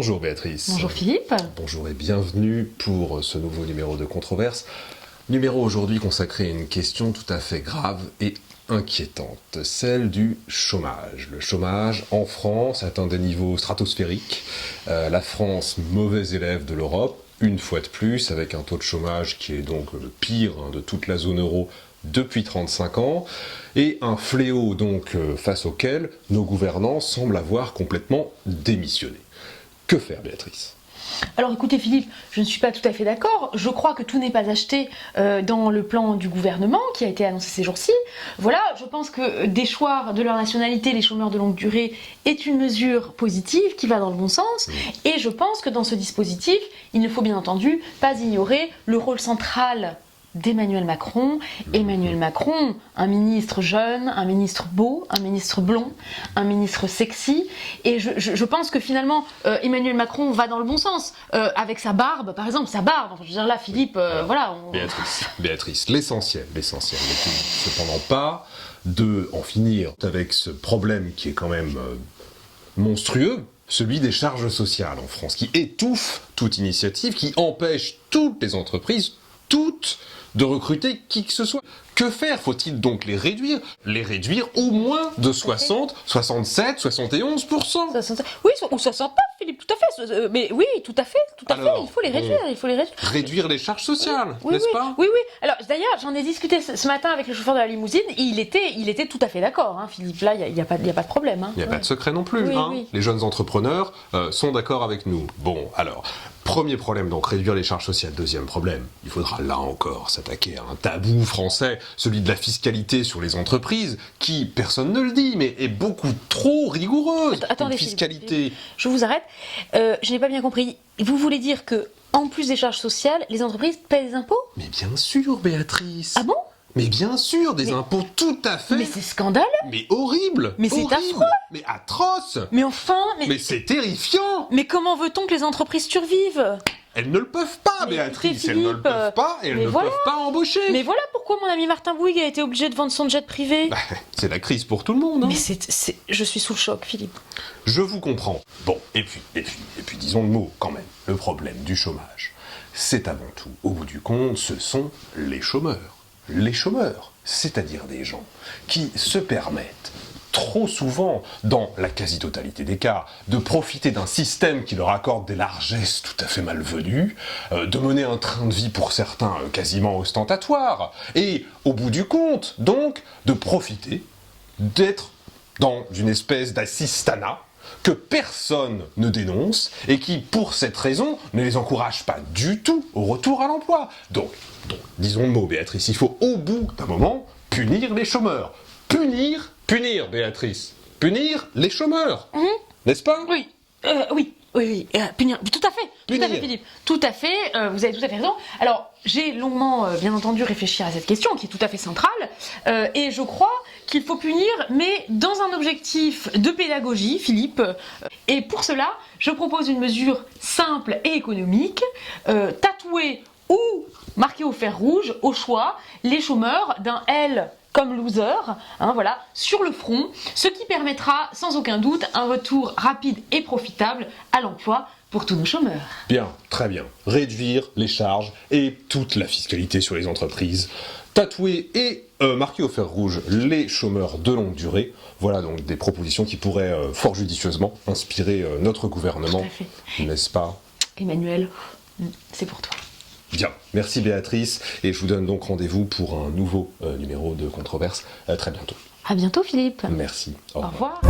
Bonjour Béatrice. Bonjour Philippe. Bonjour et bienvenue pour ce nouveau numéro de Controverse. Numéro aujourd'hui consacré à une question tout à fait grave et inquiétante, celle du chômage. Le chômage en France atteint des niveaux stratosphériques. La France, mauvais élève de l'Europe, une fois de plus, avec un taux de chômage qui est donc le pire de toute la zone euro depuis 35 ans, et un fléau donc face auquel nos gouvernants semblent avoir complètement démissionné. Que faire, Béatrice ? Alors écoutez Philippe, je ne suis pas tout à fait d'accord. Je crois que tout n'est pas acheté dans le plan du gouvernement qui a été annoncé ces jours-ci. Voilà, je pense que déchoir de leur nationalité les chômeurs de longue durée est une mesure positive qui va dans le bon sens. Et je pense que dans ce dispositif, il ne faut bien entendu pas ignorer le rôle central d'Emmanuel Macron. Emmanuel Macron, un ministre jeune, un ministre beau, un ministre blond, un ministre sexy. Et je pense que finalement, Emmanuel Macron va dans le bon sens. Avec sa barbe, par exemple, sa barbe. Enfin, je veux dire là, Philippe, voilà. Béatrice, l'essentiel n'est cependant pas de en finir avec ce problème qui est quand même monstrueux, celui des charges sociales en France, qui étouffe toute initiative, qui empêche toutes les entreprises, toutes, de recruter qui que ce soit. Que faire? Faut-il donc les réduire? Les réduire au moins de 60, 67, 71%. Oui, ou 69, Philippe, tout à fait. Mais oui, tout à fait, il faut les réduire, Réduire les charges sociales, oui, n'est-ce oui, pas? Oui. Alors d'ailleurs, j'en ai discuté ce matin avec le chauffeur de la limousine, et il était tout à fait d'accord, hein, Philippe, là, il n'y a pas de problème. Hein. Il n'y a pas de secret non plus, oui, hein. Oui. Les jeunes entrepreneurs sont d'accord avec nous. Bon, alors, premier problème, donc réduire les charges sociales. Deuxième problème, il faudra là encore s'attaquer à un tabou français, celui de la fiscalité sur les entreprises, qui, personne ne le dit, mais est beaucoup trop rigoureuse. Attendez, fiscalité. Philippe, je vous arrête. Je n'ai pas bien compris. Vous voulez dire que, en plus des charges sociales, les entreprises paient des impôts? Mais bien sûr, Béatrice. Ah bon? Mais bien sûr, des impôts tout à fait. Mais c'est scandaleux. Mais horrible. Mais c'est horrible, affreux. Mais atroce. Mais enfin, Mais c'est terrifiant. Mais comment veut-on que les entreprises survivent? Elles ne le peuvent pas, Béatrice. Elles ne le peuvent pas et elles ne peuvent pas embaucher. Mais voilà pourquoi mon ami Martin Bouygues a été obligé de vendre son jet privé. Bah, c'est la crise pour tout le monde. Hein. Mais je suis sous le choc, Philippe. Je vous comprends. Bon, et puis disons le mot quand même. Le problème du chômage, c'est avant tout, au bout du compte, ce sont les chômeurs. Les chômeurs, c'est-à-dire des gens qui se permettent trop souvent, dans la quasi-totalité des cas, de profiter d'un système qui leur accorde des largesses tout à fait malvenues, de mener un train de vie pour certains quasiment ostentatoire, et au bout du compte, donc, de profiter d'être dans une espèce d'assistanat que personne ne dénonce et qui, pour cette raison, ne les encourage pas du tout au retour à l'emploi. Donc, disons le mot, Béatrice, il faut au bout d'un moment punir les chômeurs. Punir, Béatrice. Punir les chômeurs. N'est-ce pas? Oui. Punir. Tout à fait, Philippe. Tout à fait, vous avez tout à fait raison. Alors, j'ai longuement, bien entendu, réfléchi à cette question qui est tout à fait centrale, et je crois qu'il faut punir, mais dans un objectif de pédagogie, Philippe. Et pour cela, je propose une mesure simple et économique, tatouer ou marquer au fer rouge, au choix, les chômeurs d'un L comme loser, hein, voilà, sur le front, ce qui permettra sans aucun doute un retour rapide et profitable à l'emploi pour tous nos chômeurs. Bien, très bien. Réduire les charges et toute la fiscalité sur les entreprises. Tatouer et marquer au fer rouge les chômeurs de longue durée. Voilà donc des propositions qui pourraient fort judicieusement inspirer notre gouvernement. Tout à fait. N'est-ce pas? Emmanuel, c'est pour toi. Bien, merci Béatrice, et je vous donne donc rendez-vous pour un nouveau numéro de Controverse très bientôt. À bientôt, Philippe. Merci. Au revoir.